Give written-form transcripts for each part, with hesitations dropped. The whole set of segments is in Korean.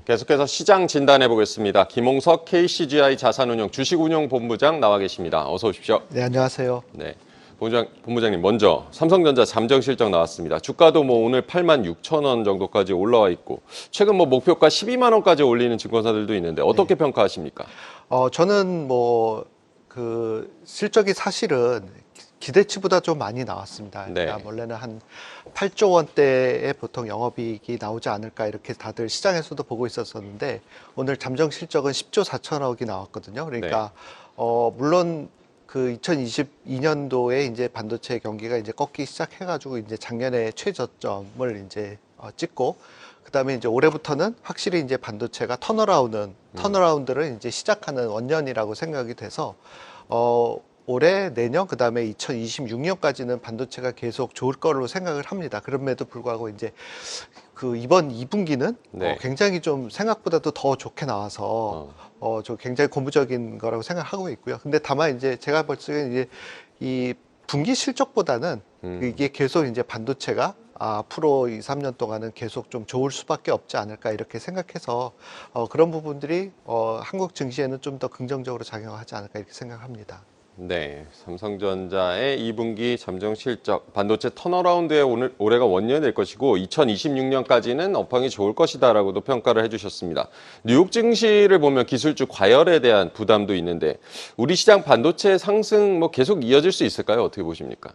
계속해서 시장 진단해 보겠습니다. 김홍석 KCGI 자산운용 주식운용본부장 나와 계십니다. 어서 오십시오. 네, 안녕하세요. 네, 본부장님 먼저 삼성전자 잠정 실적 나왔습니다. 주가도 오늘 8만 6천 원 정도까지 올라와 있고 최근 목표가 12만 원까지 올리는 증권사들도 있는데 어떻게 평가하십니까? 저는 실적이 사실은 기대치보다 좀 많이 나왔습니다. 네. 그러니까 원래는 한 8조 원대의 보통 영업이익이 나오지 않을까 이렇게 다들 시장에서도 보고 있었었는데 오늘 잠정 실적은 10조 4천억이 나왔거든요. 그러니까 물론 그 2022년도에 이제 반도체 경기가 이제 꺾기 시작해가지고 이제 작년에 최저점을 이제 찍고 그다음에 이제 올해부터는 확실히 이제 반도체가 턴어라운드를 이제 시작하는 원년이라고 생각이 돼서 올해 내년 그다음에 2026년까지는 반도체가 계속 좋을 거로 생각을 합니다. 그럼에도 불구하고 이제 그 이번 2분기는 네. 굉장히 좀 생각보다도 더 좋게 나와서 저 굉장히 고무적인 거라고 생각하고 있고요. 근데 다만 이제 제가 볼 적엔 이제 이 분기 실적보다는 이게 계속 이제 반도체가 앞으로 2, 3년 동안은 계속 좀 좋을 수밖에 없지 않을까 이렇게 생각해서 그런 부분들이 한국 증시에는 좀 더 긍정적으로 작용하지 않을까 이렇게 생각합니다. 네, 삼성전자의 2분기 잠정 실적, 반도체 턴어라운드에 올해가 원년이 될 것이고 2026년까지는 업황이 좋을 것이다라고도 평가를 해주셨습니다. 뉴욕 증시를 보면 기술주 과열에 대한 부담도 있는데 우리 시장 반도체 상승 계속 이어질 수 있을까요? 어떻게 보십니까?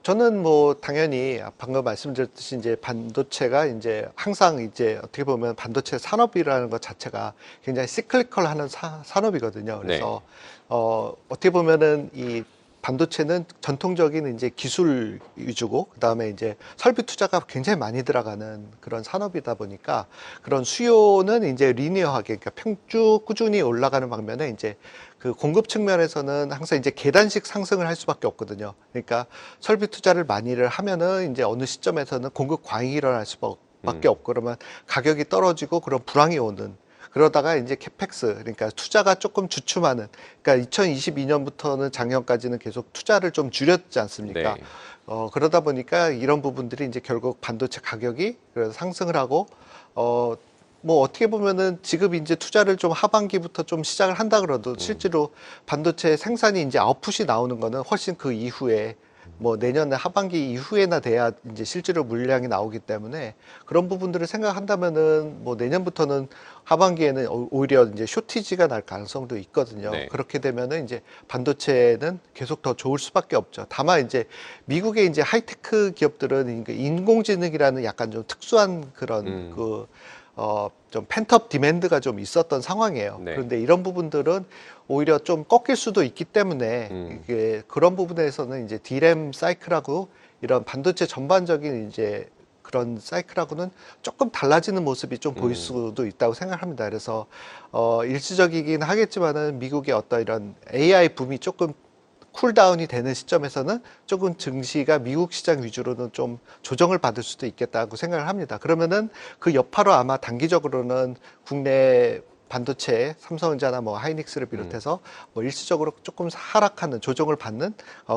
저는 당연히 방금 말씀드렸듯이 이제 반도체가 이제 항상 이제 어떻게 보면 반도체 산업이라는 것 자체가 굉장히 시클리컬 하는 산업이거든요. 그래서 어떻게 보면은 이 반도체는 전통적인 이제 기술 위주고 그다음에 이제 설비 투자가 굉장히 많이 들어가는 그런 산업이다 보니까 그런 수요는 이제 리니어하게 그러니까 쭉 꾸준히 올라가는 방면에 이제 그 공급 측면에서는 항상 이제 계단식 상승을 할 수밖에 없거든요. 그러니까 설비 투자를 많이를 하면은 이제 어느 시점에서는 공급 과잉이 일어날 수밖에 없고 그러면 가격이 떨어지고 그런 불황이 오는 그러다가 이제 캐펙스 그러니까 투자가 조금 주춤하는 그러니까 2022년부터는 작년까지는 계속 투자를 좀 줄였지 않습니까? 네. 그러다 보니까 이런 부분들이 이제 결국 반도체 가격이 그래서 상승을 하고 어떻게 보면은 지금 이제 투자를 좀 하반기부터 좀 시작을 한다 그래도 실제로 반도체 생산이 이제 아웃풋이 나오는 거는 훨씬 그 이후에 내년에 하반기 이후에나 돼야 이제 실제로 물량이 나오기 때문에 그런 부분들을 생각한다면은 내년부터는 하반기에는 오히려 이제 쇼티지가 날 가능성도 있거든요. 네. 그렇게 되면은 이제 반도체는 계속 더 좋을 수밖에 없죠. 다만 이제 미국의 이제 하이테크 기업들은 인공지능이라는 약간 좀 특수한 그런 좀 펜트업 디맨드가 좀 있었던 상황이에요. 네. 그런데 이런 부분들은 오히려 좀 꺾일 수도 있기 때문에 이게 그런 부분에서는 이제 디램 사이클하고 이런 반도체 전반적인 이제 그런 사이클하고는 조금 달라지는 모습이 좀 보일 수도 있다고 생각합니다. 그래서 일시적이긴 하겠지만은 미국의 어떤 이런 AI 붐이 조금 쿨다운이 되는 시점에서는 조금 증시가 미국 시장 위주로는 좀 조정을 받을 수도 있겠다고 생각을 합니다. 그러면은 그 여파로 아마 단기적으로는 국내 반도체 삼성전자나 하이닉스를 비롯해서 일시적으로 조금 하락하는 조정을 받는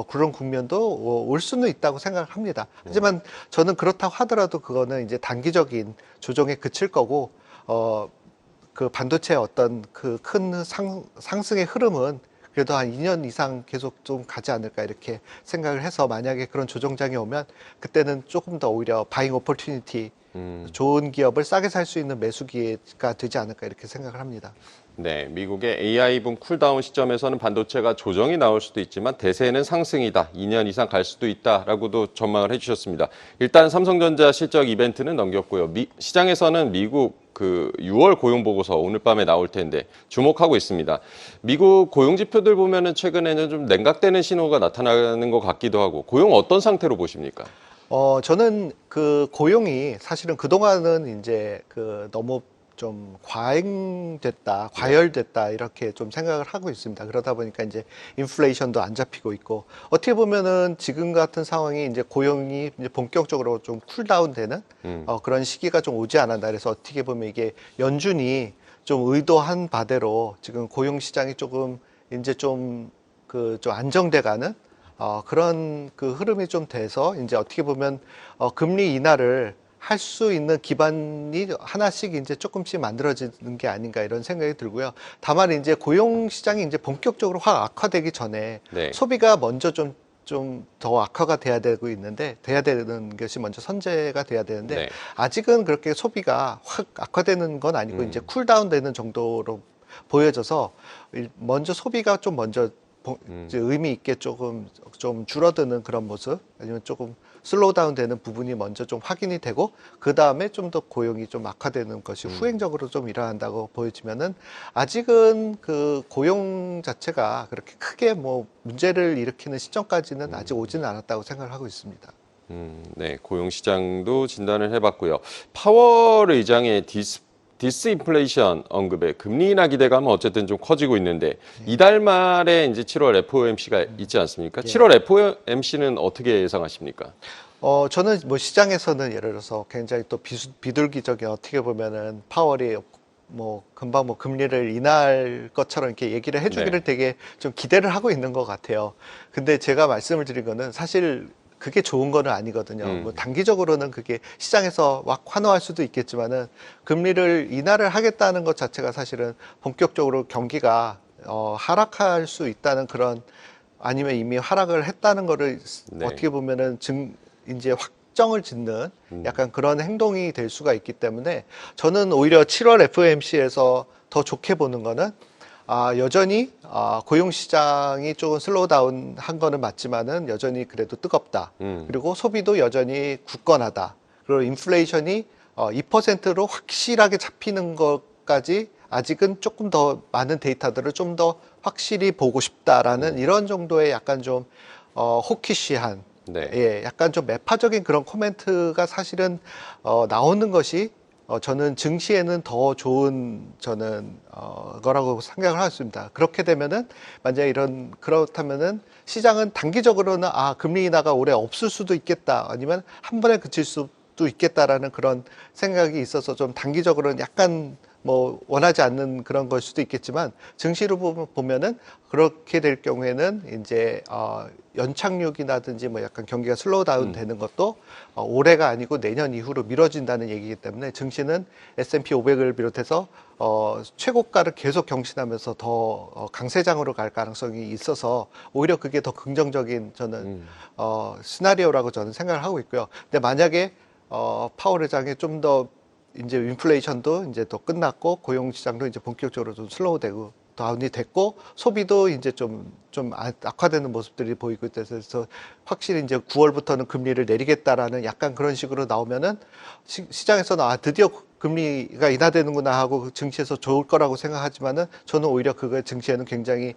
그런 국면도 올 수는 있다고 생각을 합니다. 하지만 저는 그렇다고 하더라도 그거는 이제 단기적인 조정에 그칠 거고 그 반도체의 어떤 그 큰 상승의 흐름은 그래도 한 2년 이상 계속 좀 가지 않을까 이렇게 생각을 해서 만약에 그런 조정장이 오면 그때는 조금 더 오히려 바잉 오퍼튜니티 좋은 기업을 싸게 살 수 있는 매수 기회가 되지 않을까 이렇게 생각을 합니다. 네, 미국의 AI 붐 쿨다운 시점에서는 반도체가 조정이 나올 수도 있지만 대세는 상승이다. 2년 이상 갈 수도 있다라고도 전망을 해주셨습니다. 일단 삼성전자 실적 이벤트는 넘겼고요. 시장에서는 미국 6월 고용 보고서 오늘 밤에 나올 텐데 주목하고 있습니다. 미국 고용 지표들 보면은 최근에는 좀 냉각되는 신호가 나타나는 것 같기도 하고 고용 어떤 상태로 보십니까? 저는 그 고용이 사실은 그동안은 이제 너무 좀 과열됐다 이렇게 좀 생각을 하고 있습니다. 그러다 보니까 이제 인플레이션도 안 잡히고 있고 어떻게 보면은 지금 같은 상황이 이제 고용이 이제 본격적으로 좀 쿨다운되는 그런 시기가 좀 오지 않았나. 그래서 어떻게 보면 이게 연준이 좀 의도한 바대로 지금 고용 시장이 조금 이제 좀 안정돼가는 그런 그 흐름이 좀 돼서 이제 어떻게 보면 금리 인하를 할 수 있는 기반이 하나씩 이제 조금씩 만들어지는 게 아닌가 이런 생각이 들고요. 다만 이제 고용 시장이 이제 본격적으로 확 악화되기 전에 네. 소비가 먼저 좀 더 악화가 돼야 되고 있는데, 돼야 되는 것이 먼저 선제가 돼야 되는데, 네. 아직은 그렇게 소비가 확 악화되는 건 아니고, 이제 쿨다운 되는 정도로 보여져서, 먼저 소비가 좀 먼저 이제 의미 있게 조금 좀 줄어드는 그런 모습, 아니면 조금 슬로우 다운 되는 부분이 먼저 좀 확인이 되고, 그 다음에 좀 더 고용이 좀 악화되는 것이 후행적으로 좀 일어난다고 보여지면은, 아직은 그 고용 자체가 그렇게 크게 뭐 문제를 일으키는 시점까지는 아직 오지는 않았다고 생각을 하고 있습니다. 네, 고용 시장도 진단을 해봤고요. 파월 의장의 디스인플레이션 언급에 금리 인하 기대감은 어쨌든 좀 커지고 있는데 이달 말에 이제 7월 FOMC가 있지 않습니까? 7월 FOMC는 어떻게 예상하십니까? 저는 뭐 시장에서는 예를 들어서 굉장히 또 비둘기적인, 어떻게 보면은 파월이 뭐 금방 뭐 금리를 인하할 것처럼 이렇게 얘기를 해주기를 네. 되게 좀 기대를 하고 있는 것 같아요. 근데 제가 말씀을 드린 거는 사실 그게 좋은 거는 아니거든요. 뭐 단기적으로는 그게 시장에서 막 환호할 수도 있겠지만은, 금리를 인하를 하겠다는 것 자체가 사실은 본격적으로 경기가 하락할 수 있다는 그런, 아니면 이미 하락을 했다는 거를 네. 어떻게 보면은 이제 확정을 짓는 약간 그런 행동이 될 수가 있기 때문에, 저는 오히려 7월 FOMC에서 더 좋게 보는 거는, 여전히 고용 시장이 조금 슬로우 다운 한 거는 맞지만은 여전히 그래도 뜨겁다. 그리고 소비도 여전히 굳건하다. 그리고 인플레이션이 2%로 확실하게 잡히는 것까지 아직은 조금 더 많은 데이터들을 좀 더 확실히 보고 싶다라는 이런 정도의 약간 좀 호키시한, 네. 예, 약간 좀 매파적인 그런 코멘트가 사실은 나오는 것이 저는 증시에는 더 좋은, 저는 거라고 생각을 하겠습니다. 그렇게 되면은, 만약에 그렇다면은 시장은 단기적으로는 금리 인하가 올해 없을 수도 있겠다, 아니면 한 번에 그칠 수도 있겠다라는 그런 생각이 있어서, 좀 단기적으로는 약간 뭐 원하지 않는 그런 걸 수도 있겠지만, 증시로 보면은 그렇게 될 경우에는 이제 연착륙이라든지 뭐 약간 경기가 슬로우 다운 되는 것도 올해가 아니고 내년 이후로 미뤄진다는 얘기이기 때문에, 증시는 S&P 500을 비롯해서 최고가를 계속 경신하면서 더 강세장으로 갈 가능성이 있어서, 오히려 그게 더 긍정적인, 저는 시나리오라고 저는 생각을 하고 있고요. 근데 만약에 파월 의장이 좀 더 이제 인플레이션도 이제 또 끝났고, 고용 시장도 이제 본격적으로 좀 슬로우 되고 다운이 됐고, 소비도 이제 좀 악화되는 모습들이 보이고 있어서, 확실히 이제 9월부터는 금리를 내리겠다라는 약간 그런 식으로 나오면은, 시장에서는 드디어 금리가 인하되는구나 하고 증시에서 좋을 거라고 생각하지만은, 저는 오히려 그거 증시에는 굉장히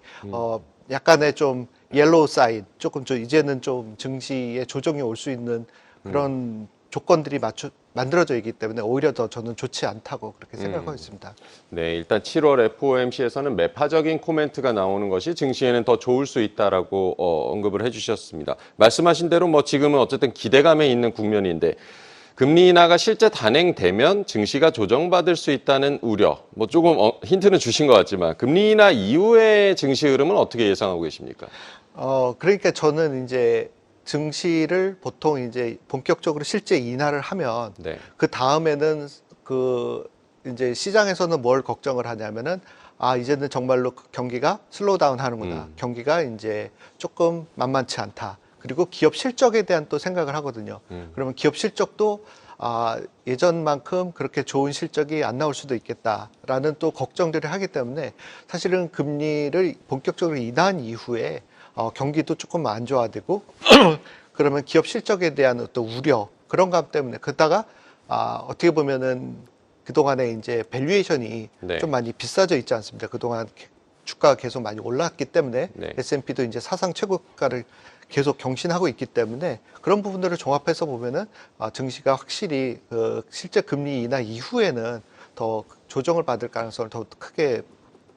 약간의 좀 옐로우 사인, 조금 좀 이제는 좀 증시에 조정이 올 수 있는 그런 조건들이 만들어져 있기 때문에, 오히려 더 저는 좋지 않다고 그렇게 생각하고 있습니다. 네, 일단 7월 FOMC에서는 매파적인 코멘트가 나오는 것이 증시에는 더 좋을 수 있다라고 언급을 해주셨습니다. 말씀하신 대로 뭐 지금은 어쨌든 기대감에 있는 국면인데, 금리 인하가 실제 단행되면 증시가 조정받을 수 있다는 우려, 뭐 조금 힌트는 주신 것 같지만, 금리 인하 이후의 증시 흐름은 어떻게 예상하고 계십니까? 그러니까 저는 이제 증시를 보통 이제 본격적으로 실제 인하를 하면, 네. 그 다음에는 이제 시장에서는 뭘 걱정을 하냐면은, 이제는 정말로 경기가 슬로우 다운 하는구나. 경기가 이제 조금 만만치 않다. 그리고 기업 실적에 대한 또 생각을 하거든요. 그러면 기업 실적도 예전만큼 그렇게 좋은 실적이 안 나올 수도 있겠다라는 또 걱정들을 하기 때문에, 사실은 금리를 본격적으로 인하한 이후에 경기도 조금 안 좋아지고 그러면 기업 실적에 대한 또 우려, 그런 감 때문에, 그러다가 어떻게 보면은 그동안에 이제 밸류에이션이 네. 좀 많이 비싸져 있지 않습니까? 그동안 주가가 계속 많이 올랐기 때문에, 네. S&P도 이제 사상 최고가를 계속 경신하고 있기 때문에, 그런 부분들을 종합해서 보면은 증시가 확실히 그 실제 금리 인하 이후에는 더 조정을 받을 가능성을 더 크게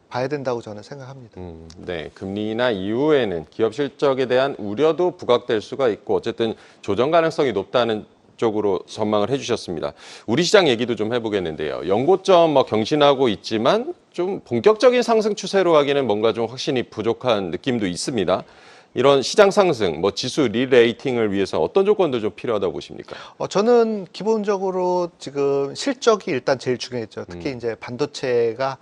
봐야 된다고 저는 생각합니다. 네, 금리 인하 이후에는 기업 실적에 대한 우려도 부각될 수가 있고, 어쨌든 조정 가능성이 높다는 쪽으로 전망을 해주셨습니다. 우리 시장 얘기도 좀 해보겠는데요. 연고점 뭐 경신하고 있지만 좀 본격적인 상승 추세로 하기는 뭔가 좀 확신이 부족한 느낌도 있습니다. 이런 시장 상승, 뭐 지수 리레이팅을 위해서 어떤 조건들 좀 필요하다고 보십니까? 저는 기본적으로 지금 실적이 일단 제일 중요했죠. 특히 이제 반도체가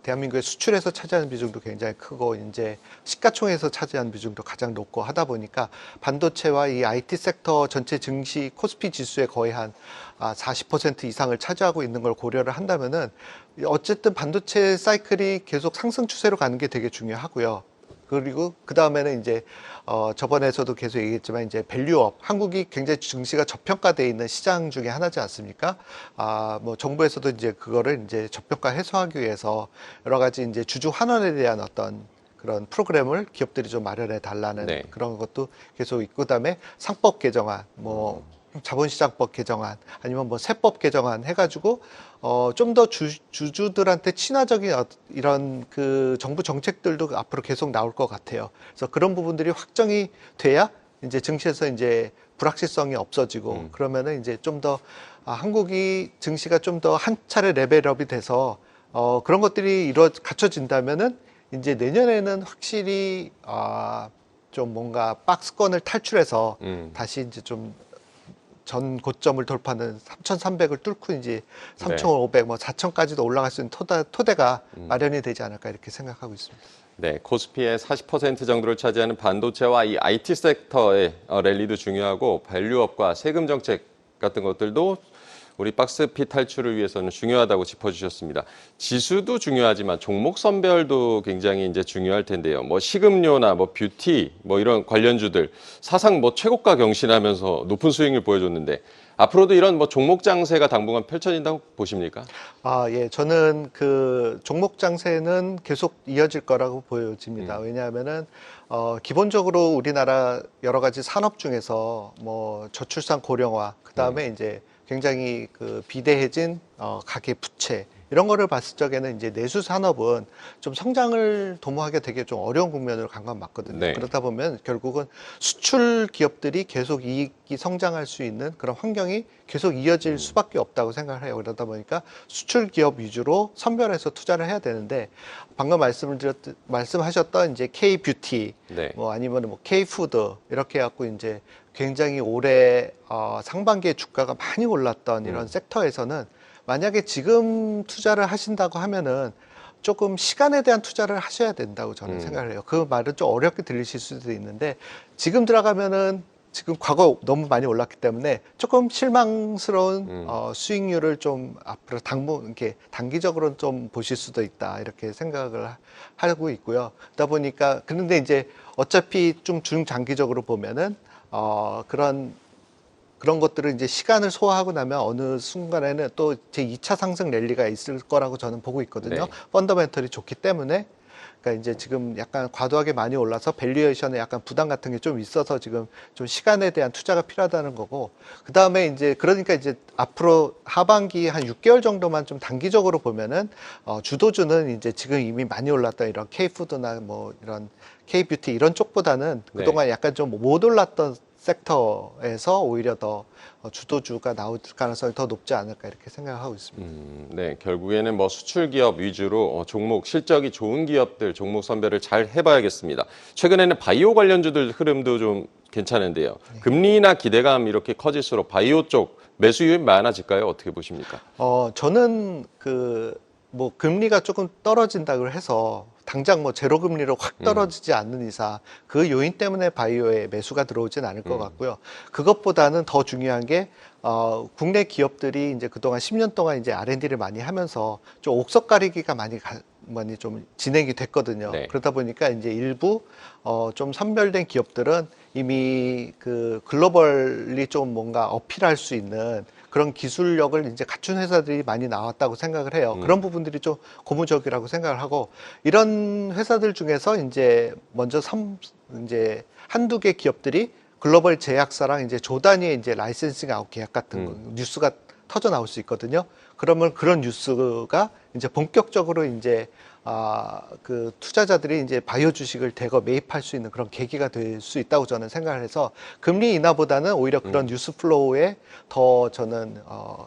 대한민국의 수출에서 차지하는 비중도 굉장히 크고, 이제 시가총액에서 차지하는 비중도 가장 높고 하다 보니까 반도체와 이 IT 섹터 전체 증시 코스피 지수의 거의 한 40% 이상을 차지하고 있는 걸 고려를 한다면은 어쨌든 반도체 사이클이 계속 상승 추세로 가는 게 되게 중요하고요. 그리고 그 다음에는 이제 저번에서도 계속 얘기했지만 이제 밸류업, 한국이 굉장히 증시가 저평가되어 있는 시장 중에 하나지 않습니까? 뭐 정부에서도 이제 그거를 이제 저평가 해소하기 위해서 여러 가지 이제 주주 환원에 대한 어떤 그런 프로그램을 기업들이 좀 마련해 달라는 네. 그런 것도 계속 있고, 그다음에 상법 개정안, 뭐 자본시장법 개정안, 아니면 뭐 세법 개정안 해가지고 좀 더 주주들한테 친화적인 이런 그 정부 정책들도 앞으로 계속 나올 것 같아요. 그래서 그런 부분들이 확정이 돼야 이제 증시에서 이제 불확실성이 없어지고, 그러면은 이제 좀 더 한국이 증시가 좀 더 한 차례 레벨업이 돼서 그런 것들이 갖춰진다면은 이제 내년에는 확실히 좀 뭔가 박스권을 탈출해서 다시 이제 좀 전 고점을 돌파하는 3,300을 뚫고 이제 3,500, 뭐 4,000까지도 올라갈 수 있는 토대가 마련이 되지 않을까 이렇게 생각하고 있습니다. 네, 코스피의 40% 정도를 차지하는 반도체와 이 IT 섹터의 랠리도 중요하고 밸류업과 세금 정책 같은 것들도 우리 박스피 탈출을 위해서는 중요하다고 짚어주셨습니다. 지수도 중요하지만 종목 선별도 굉장히 이제 중요할 텐데요. 뭐 식음료나 뭐 뷰티 뭐 이런 관련주들 사상 뭐 최고가 경신하면서 높은 수익률 보여줬는데 앞으로도 이런 뭐 종목 장세가 당분간 펼쳐진다고 보십니까? 예, 저는 그 종목 장세는 계속 이어질 거라고 보여집니다. 왜냐하면은 기본적으로 우리나라 여러 가지 산업 중에서 뭐 저출산 고령화, 그 다음에 이제 굉장히 그 비대해진 가계 부채, 이런 거를 봤을 적에는 이제 내수 산업은 좀 성장을 도모하기가 되게 좀 어려운 국면으로 간 건 맞거든요. 네. 그러다 보면 결국은 수출 기업들이 계속 이익이 성장할 수 있는 그런 환경이 계속 이어질 수밖에 없다고 생각을 해요. 그러다 보니까 수출 기업 위주로 선별해서 투자를 해야 되는데, 방금 말씀하셨던 이제 K 뷰티, 네. 뭐 아니면 뭐 K 푸드 이렇게 해갖고 이제 굉장히 올해 상반기에 주가가 많이 올랐던 이런 섹터에서는 만약에 지금 투자를 하신다고 하면은 조금 시간에 대한 투자를 하셔야 된다고 저는 생각을 해요. 그 말은 좀 어렵게 들리실 수도 있는데, 지금 들어가면은 지금 과거 너무 많이 올랐기 때문에 조금 실망스러운 수익률을 좀 앞으로 이렇게 단기적으로는 좀 보실 수도 있다 이렇게 생각을 하고 있고요. 그러다 보니까 그런데 이제 어차피 좀 중장기적으로 보면은 그런 것들을 이제 시간을 소화하고 나면 어느 순간에는 또 제 2차 상승 랠리가 있을 거라고 저는 보고 있거든요. 네. 펀더멘털이 좋기 때문에. 그러니까 이제 지금 약간 과도하게 많이 올라서 밸류에이션에 약간 부담 같은 게 좀 있어서 지금 좀 시간에 대한 투자가 필요하다는 거고, 그 다음에 이제 그러니까 이제 앞으로 하반기 한 6개월 정도만 좀 단기적으로 보면은 주도주는 이제 지금 이미 많이 올랐던 이런 K푸드나 뭐 이런 K뷰티 이런 쪽보다는 네. 그동안 약간 좀 못 올랐던 섹터에서 오히려 더 주도주가 나올 가능성이 더 높지 않을까 이렇게 생각하고 있습니다. 네, 결국에는 뭐 수출 기업 위주로 종목 실적이 좋은 기업들 종목 선별을 잘 해봐야겠습니다. 최근에는 바이오 관련주들 흐름도 좀 괜찮은데요. 금리나 기대감 이렇게 커질수록 바이오 쪽 매수 유입 많아질까요? 어떻게 보십니까? 저는 뭐 금리가 조금 떨어진다고 해서 당장 뭐 제로 금리로 확 떨어지지 않는 이상 그 요인 때문에 바이오에 매수가 들어오진 않을 것 같고요. 그것보다는 더 중요한 게 국내 기업들이 이제 그동안 10년 동안 이제 R&D를 많이 하면서 좀 옥석 가리기가 많이 좀 진행이 됐거든요. 네. 그러다 보니까 이제 일부 좀 선별된 기업들은 이미 그 글로벌리 좀 뭔가 어필할 수 있는 그런 기술력을 이제 갖춘 회사들이 많이 나왔다고 생각을 해요. 그런 부분들이 좀 고무적이라고 생각을 하고, 이런 회사들 중에서 이제 먼저 이제 한두 개 기업들이 글로벌 제약사랑 이제 조 단위의 이제 라이센싱 아웃 계약 같은 거 뉴스가 터져 나올 수 있거든요. 그러면 그런 뉴스가 이제 본격적으로 이제 그 투자자들이 이제 바이오 주식을 대거 매입할 수 있는 그런 계기가 될 수 있다고 저는 생각을 해서 금리 인하보다는 오히려 그런 뉴스 플로우에 더 저는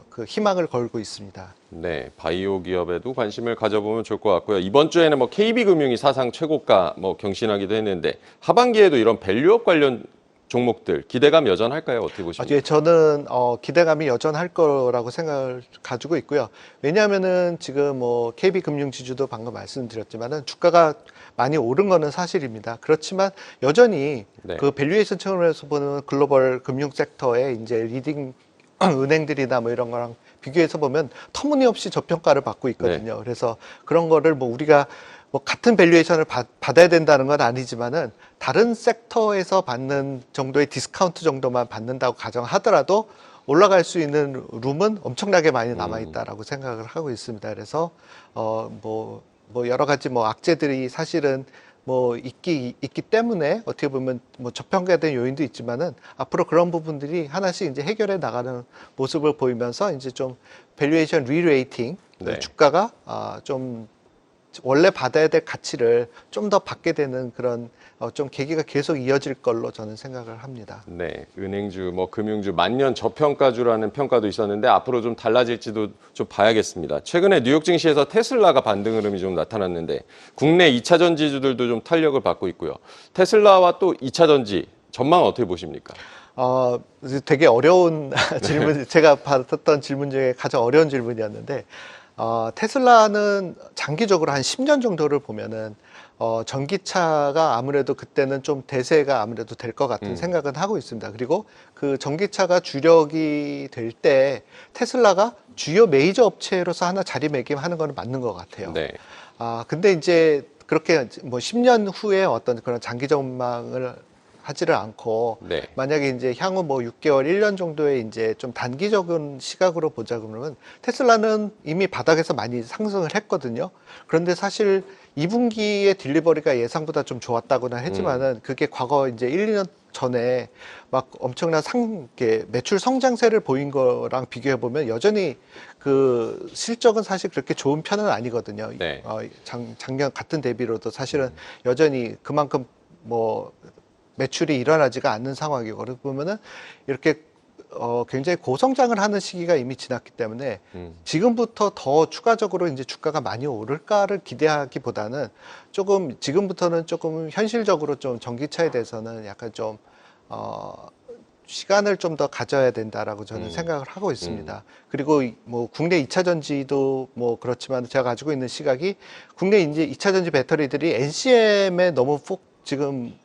그 희망을 걸고 있습니다. 네, 바이오 기업에도 관심을 가져보면 좋을 것 같고요. 이번 주에는 뭐 KB금융이 사상 최고가 뭐 경신하기도 했는데 하반기에도 이런 밸류업 관련 종목들 기대감 여전할까요? 어떻게 보십니까? 예, 저는 기대감이 여전할 거라고 생각을 가지고 있고요. 왜냐하면은 지금 뭐 KB금융지주도 방금 말씀드렸지만은 주가가 많이 오른 거는 사실입니다. 그렇지만 여전히 네. 그 밸류에이션 측면에서 보는 글로벌 금융 섹터의 이제 리딩 은행들이나 뭐 이런 거랑 비교해서 보면 터무니없이 저평가를 받고 있거든요. 그래서 그런 거를 뭐 우리가 뭐 같은 밸류에이션을 받아야 된다는 건 아니지만은 다른 섹터에서 받는 정도의 디스카운트 정도만 받는다고 가정하더라도 올라갈 수 있는 룸은 엄청나게 많이 남아 있다라고 생각을 하고 있습니다. 그래서 뭐 여러 가지 뭐 악재들이 사실은 뭐 있기 때문에 어떻게 보면 뭐 저평가된 요인도 있지만은 앞으로 그런 부분들이 하나씩 이제 해결해 나가는 모습을 보이면서 이제 좀 밸류에이션 리레이팅 네. 주가가 좀 원래 받아야 될 가치를 좀 더 받게 되는 그런 좀 계기가 계속 이어질 걸로 저는 생각을 합니다. 네, 은행주, 뭐 금융주 만년 저평가주라는 평가도 있었는데 앞으로 좀 달라질지도 좀 봐야겠습니다. 최근에 뉴욕 증시에서 테슬라가 반등 흐름이 좀 나타났는데 국내 2차 전지주들도 좀 탄력을 받고 있고요. 테슬라와 또 2차 전지 전망 어떻게 보십니까? 되게 어려운 질문, 제가 받았던 질문 중에 가장 어려운 질문이었는데, 테슬라는 장기적으로 한 10년 정도를 보면은, 전기차가 아무래도 그때는 좀 대세가 아무래도 될 것 같은 생각은 하고 있습니다. 그리고 그 전기차가 주력이 될 때 테슬라가 주요 메이저 업체로서 하나 자리매김하는 거는 맞는 것 같아요. 네. 근데 이제 그렇게 뭐 10년 후에 어떤 그런 장기 전망을 하지를 않고 네. 만약에 이제 향후 뭐 6개월, 1년 정도의 이제 좀 단기적인 시각으로 보자 그러면 테슬라는 이미 바닥에서 많이 상승을 했거든요. 그런데 사실 2분기의 딜리버리가 예상보다 좀 좋았다고는 했지만은 그게 과거 이제 1, 2년 전에 막 엄청난 매출 성장세를 보인 거랑 비교해 보면 여전히 그 실적은 사실 그렇게 좋은 편은 아니거든요. 네. 작년 같은 대비로도 사실은 여전히 그만큼 뭐 매출이 일어나지가 않는 상황이고 그러다 보면은 이렇게 굉장히 고성장을 하는 시기가 이미 지났기 때문에 지금부터 더 추가적으로 이제 주가가 많이 오를까를 기대하기보다는 조금 지금부터는 조금 현실적으로 좀 전기차에 대해서는 약간 좀 시간을 좀 더 가져야 된다라고 저는 생각을 하고 있습니다. 그리고 뭐 국내 2차 전지도 뭐 그렇지만 제가 가지고 있는 시각이 국내 이제 2차 전지 배터리들이 NCM에 너무 지금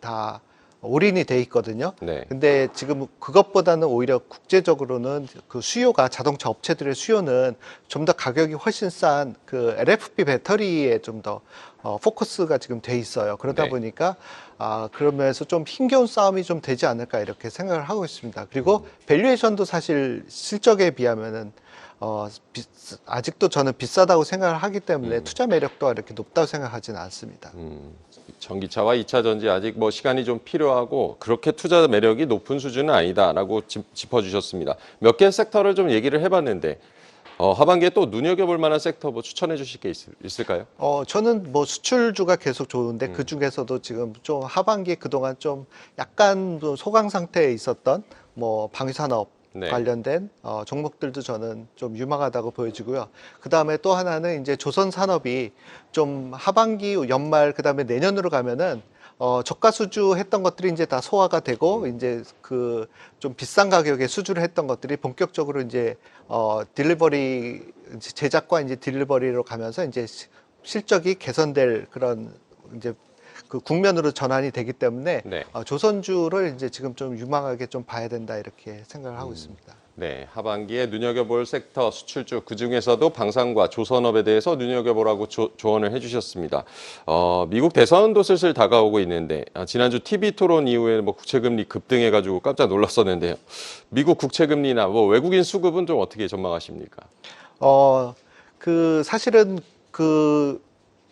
다 올인이 돼 있거든요. 네. 근데 지금 그것보다는 오히려 국제적으로는 그 수요가 자동차 업체들의 수요는 좀 더 가격이 훨씬 싼 그 LFP 배터리에 좀 더 포커스가 지금 돼 있어요. 그러다 네. 보니까 그러면서 좀 힘겨운 싸움이 좀 되지 않을까 이렇게 생각을 하고 있습니다. 그리고 밸류에이션도 사실 실적에 비하면은 아직도 저는 비싸다고 생각을 하기 때문에 투자 매력도가 이렇게 높다고 생각하지는 않습니다. 전기차와 2차 전지 아직 뭐 시간이 좀 필요하고 그렇게 투자 매력이 높은 수준은 아니다라고 짚어주셨습니다. 몇 개 섹터를 좀 얘기를 해봤는데 하반기에 또 눈여겨볼 만한 섹터 뭐 추천해 주실 게 있을까요? 저는 뭐 수출주가 계속 좋은데 그 중에서도 지금 좀 하반기에 그동안 좀 약간 좀 소강 상태에 있었던 뭐 방위산업 네. 관련된 종목들도 저는 좀 유망하다고 보여지고요. 그 다음에 또 하나는 이제 조선산업이 좀 하반기 연말 그 다음에 내년으로 가면은 저가 수주 했던 것들이 이제 다 소화가 되고 이제 그 좀 비싼 가격에 수주를 했던 것들이 본격적으로 이제 딜리버리 제작과 이제 딜리버리로 가면서 이제 실적이 개선될 그런 이제 그 국면으로 전환이 되기 때문에 네. 조선주를 이제 지금 좀 유망하게 좀 봐야 된다 이렇게 생각을 하고 있습니다. 네, 하반기에 눈여겨볼 섹터 수출주 그중에서도 방산과 조선업에 대해서 눈여겨보라고 조언을 해주셨습니다. 미국 대선도 슬슬 다가오고 있는데 지난주 TV 토론 이후에 뭐 국채금리 급등해가지고 깜짝 놀랐었는데요. 미국 국채금리나 뭐 외국인 수급은 좀 어떻게 전망하십니까? 사실은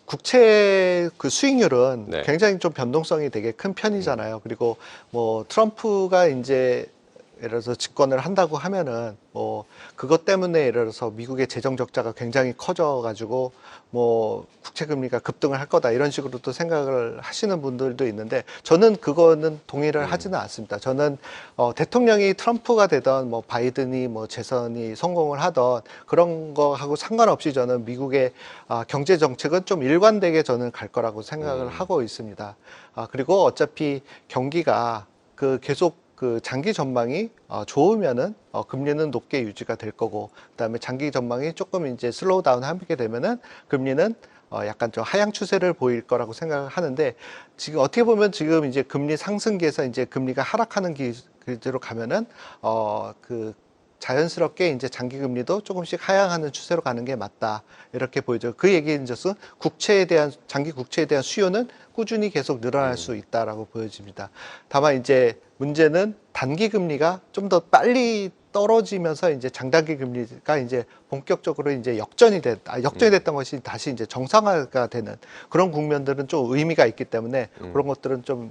국채 그 수익률은 네. 굉장히 좀 변동성이 되게 큰 편이잖아요. 그리고 뭐 트럼프가 이제 예를 들어서 집권을 한다고 하면은 뭐 그것 때문에 예를 들어서 미국의 재정 적자가 굉장히 커져가지고 뭐 국채 금리가 급등을 할 거다 이런 식으로 또 생각을 하시는 분들도 있는데 저는 그거는 동의를 하지는 않습니다. 저는 대통령이 트럼프가 되던 뭐 바이든이 뭐 재선이 성공을 하던 그런 거하고 상관없이 저는 미국의 경제 정책은 좀 일관되게 저는 갈 거라고 생각을 하고 있습니다. 그리고 어차피 경기가 계속 장기 전망이 좋으면은 금리는 높게 유지가 될 거고, 그다음에 장기 전망이 조금 이제 슬로우 다운 하게 되면은 금리는 약간 좀 하향 추세를 보일 거라고 생각을 하는데, 지금 어떻게 보면 지금 이제 금리 상승기에서 이제 금리가 하락하는 기대로 가면은 자연스럽게 이제 장기 금리도 조금씩 하향하는 추세로 가는 게 맞다, 이렇게 보이죠. 그 얘기인 것은 장기 국채에 대한 수요는 꾸준히 계속 늘어날 수 있다라고 보여집니다. 다만 이제 문제는 단기 금리가 좀 더 빨리 떨어지면서 이제 장단기 금리가 이제 본격적으로 이제 역전이 됐던 것이 다시 이제 정상화가 되는 그런 국면들은 좀 의미가 있기 때문에 그런 것들은 좀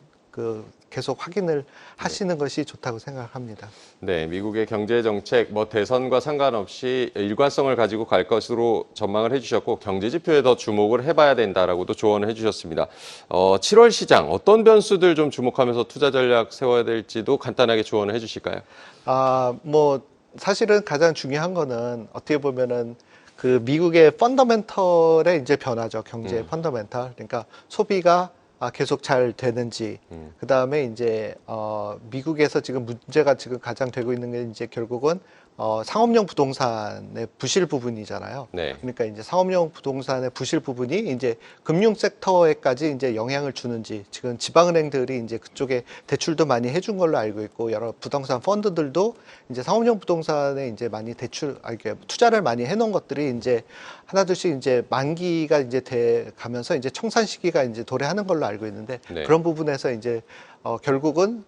계속 확인을 하시는 것이 좋다고 생각합니다. 네, 미국의 경제 정책 뭐 대선과 상관없이 일관성을 가지고 갈 것으로 전망을 해주셨고, 경제 지표에 더 주목을 해봐야 된다라고도 조언을 해주셨습니다. 7월 시장 어떤 변수들 좀 주목하면서 투자 전략 세워야 될지도 간단하게 조언을 해주실까요? 뭐 사실은 가장 중요한 거는 어떻게 보면은 미국의 펀더멘털의 이제 변화죠. 경제 펀더멘털. 그러니까 소비가 계속 잘 되는지, 그 다음에 이제 미국에서 지금 문제가 지금 가장 되고 있는 게 이제 결국은 상업용 부동산의 부실 부분이잖아요. 네. 그러니까 이제 상업용 부동산의 부실 부분이 이제 금융 섹터에까지 이제 영향을 주는지, 지금 지방은행들이 이제 그쪽에 대출도 많이 해준 걸로 알고 있고, 여러 부동산 펀드들도 이제 상업용 부동산에 이제 많이 이렇게 투자를 많이 해놓은 것들이 이제 하나둘씩 이제 만기가 이제 돼 가면서 이제 청산 시기가 이제 도래하는 걸로 알고 있는데, 네. 그런 부분에서 이제 결국은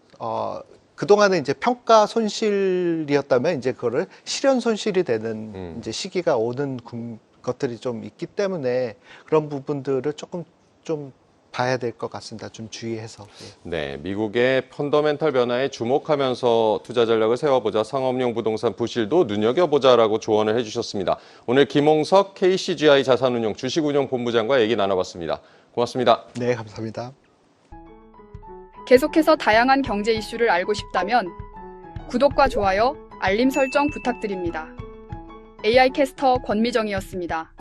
그동안은 이제 평가 손실이었다면 이제 그거를 실현 손실이 되는 이제 시기가 오는 것들이 좀 있기 때문에 그런 부분들을 조금 좀 봐야 될 것 같습니다. 좀 주의해서. 네, 미국의 펀더멘털 변화에 주목하면서 투자 전략을 세워보자, 상업용 부동산 부실도 눈여겨보자라고 조언을 해주셨습니다. 오늘 김홍석 KCGI 자산운용 주식운용 본부장과 얘기 나눠봤습니다. 고맙습니다. 네, 감사합니다. 계속해서 다양한 경제 이슈를 알고 싶다면 구독과 좋아요, 알림 설정 부탁드립니다. AI 캐스터 권미정이었습니다.